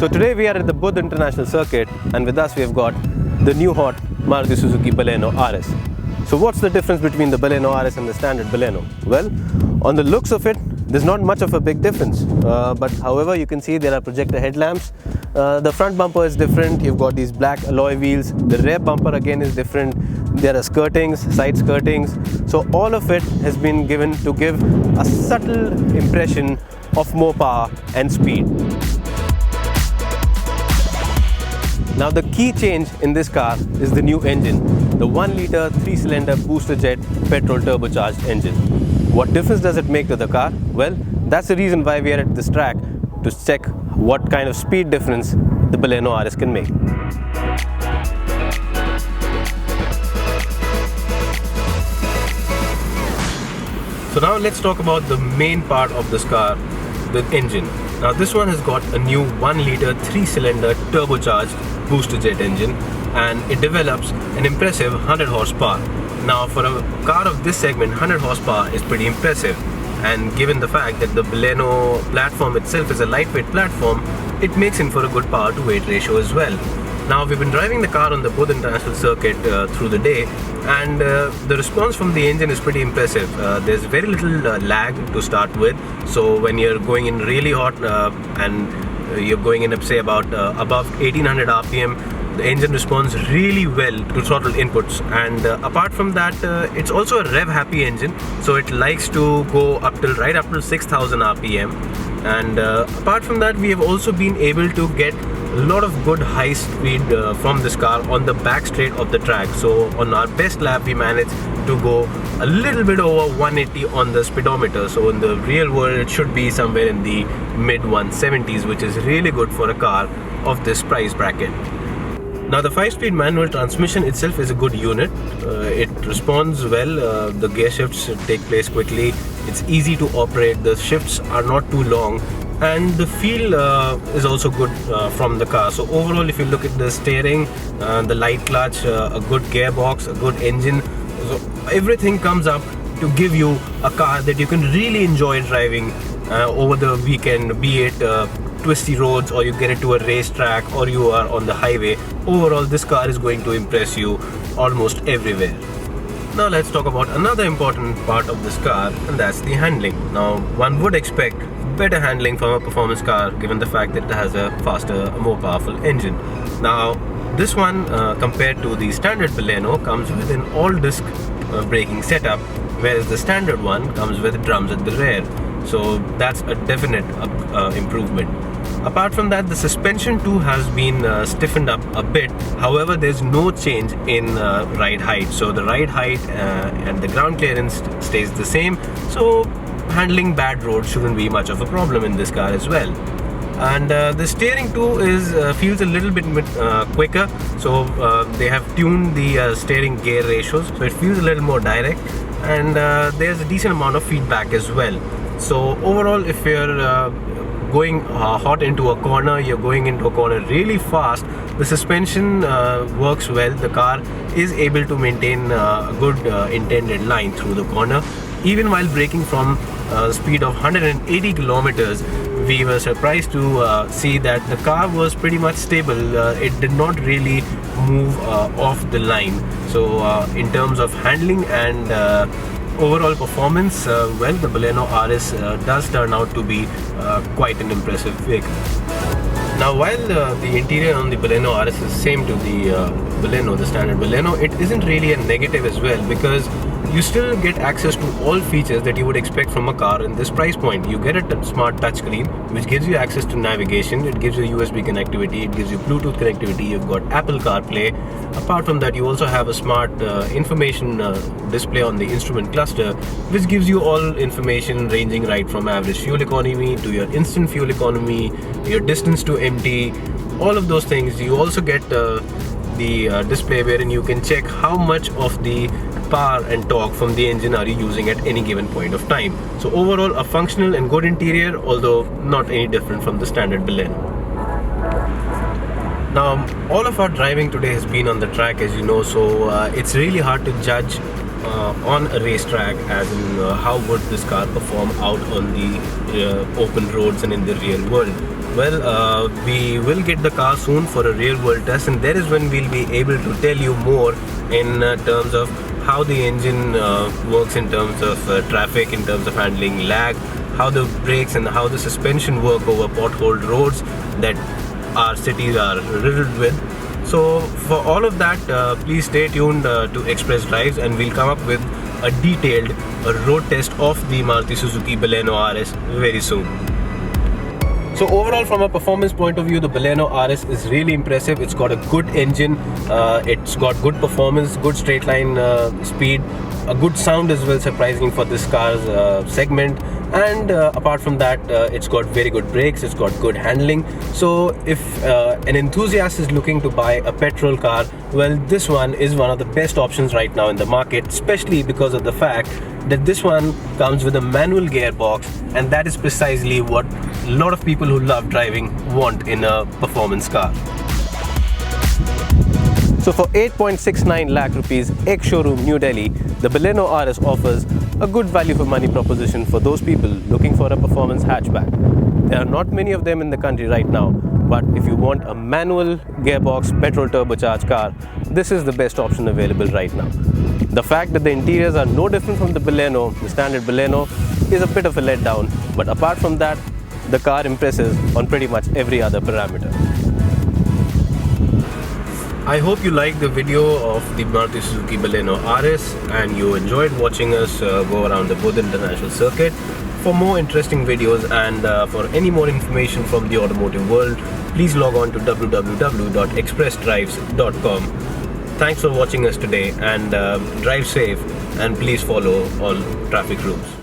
So today we are at the Budh International Circuit, and with us we have got the new hot Maruti Suzuki Baleno RS. So what's the difference between the Baleno RS and the standard Baleno? Well, on the looks of it, there's not much of a big difference, but however you can see there are projector headlamps. The front bumper is different. You've got these black alloy wheels. The rear bumper again is different. There are skirtings, side skirtings. So all of it has been given to give a subtle impression of more power and speed. Now the key change in this car is the new engine, the 1-litre 3-cylinder booster jet petrol turbocharged engine. What difference does it make to the car? Well, that's the reason why we are at this track, to check what kind of speed difference the Baleno RS can make. So now let's talk about the main part of this car, the engine. Now this one has got a new 1-litre 3-cylinder turbocharged booster jet engine, and it develops an impressive 100 horsepower. Now for a car of this segment, 100 horsepower is pretty impressive, and given the fact that the Baleno platform itself is a lightweight platform, it makes in for a good power to weight ratio as well. Now we've been driving the car on the Budh International Circuit through the day, and the response from the engine is pretty impressive. There's very little lag to start with, so when you're going in really hot and you're going in say about above 1800 RPM, the engine responds really well to throttle inputs, and apart from that, it's also a rev happy engine, so it likes to go right up till 6000 RPM. And apart from that, we have also been able to get a lot of good high speed from this car on the back straight of the track. So on our best lap we managed to go a little bit over 180 on the speedometer, so in the real world it should be somewhere in the mid 170s, which is really good for a car of this price bracket. Now the 5-speed manual transmission itself is a good unit. It responds well, the gear shifts take place quickly, it's easy to operate, the shifts are not too long, and the feel is also good from the car. So overall, if you look at the steering, the light clutch, a good gearbox, a good engine, so everything comes up to give you a car that you can really enjoy driving over the weekend, be it twisty roads, or you get it to a racetrack, or you are on the highway. Overall, this car is going to impress you almost everywhere. Now let's talk about another important part of this car, and that's the handling. Now one would expect better handling from a performance car given the fact that it has a faster, more powerful engine. Now this one compared to the standard Baleno comes with an all-disc braking setup, whereas the standard one comes with drums at the rear. So that's a definite improvement. Apart from that, the suspension too has been stiffened up a bit. However, there's no change in ride height. So the ride height and the ground clearance stays the same. So handling bad roads shouldn't be much of a problem in this car as well. And the steering too feels a little bit quicker. So they have tuned the steering gear ratios, so it feels a little more direct, and there's a decent amount of feedback as well. So overall, if you're going hot into a corner, you're going into a corner really fast, the suspension works well. The car is able to maintain a good intended line through the corner. Even while braking from a speed of 180 kilometers, we were surprised to see that the car was pretty much stable. It did not really move off the line. So in terms of handling and overall performance, well, the Baleno RS does turn out to be quite an impressive vehicle. Now while the interior on the Baleno RS is same to the Baleno, the standard Baleno, it isn't really a negative as well, because you still get access to all features that you would expect from a car in this price point. You get a smart touchscreen which gives you access to navigation, it gives you USB connectivity, it gives you Bluetooth connectivity, you've got Apple CarPlay. Apart from that, you also have a smart information display on the instrument cluster, which gives you all information ranging right from average fuel economy to your instant fuel economy, your distance to empty, all of those things. You also get the display wherein you can check how much of the power and torque from the engine are you using at any given point of time. So overall, a functional and good interior, although not any different from the standard Baleno. Now all of our driving today has been on the track, as you know, so it's really hard to judge on a racetrack as in how would this car perform out on the open roads and in the real world. Well, we will get the car soon for a real world test, and that is when we'll be able to tell you more in terms of how the engine works in terms of traffic, in terms of handling lag, how the brakes and how the suspension work over potholed roads that our cities are riddled with. So for all of that, please stay tuned to Express Drives, and we'll come up with a detailed road test of the Maruti Suzuki Baleno RS very soon. So overall, from a performance point of view, the Baleno RS is really impressive. It's got a good engine, it's got good performance, good straight line speed, a good sound as well, surprisingly for this car's segment. And apart from that, it's got very good brakes, it's got good handling. So if an enthusiast is looking to buy a petrol car, well, this one is one of the best options right now in the market, especially because of the fact that this one comes with a manual gearbox, and that is precisely what a lot of people who love driving want in a performance car. So for 8.69 lakh rupees ex-showroom New Delhi, the Baleno RS offers a good value for money proposition for those people looking for a performance hatchback. There are not many of them in the country right now, but if you want a manual gearbox petrol turbocharged car, this is the best option available right now. The fact that the interiors are no different from the Baleno, the standard Baleno, is a bit of a letdown, but apart from that, the car impresses on pretty much every other parameter. I hope you liked the video of the Maruti Suzuki Baleno RS and you enjoyed watching us go around the Bodh International Circuit. For more interesting videos and for any more information from the automotive world, please log on to www.expressdrives.com. Thanks for watching us today, and drive safe, and please follow all traffic rules.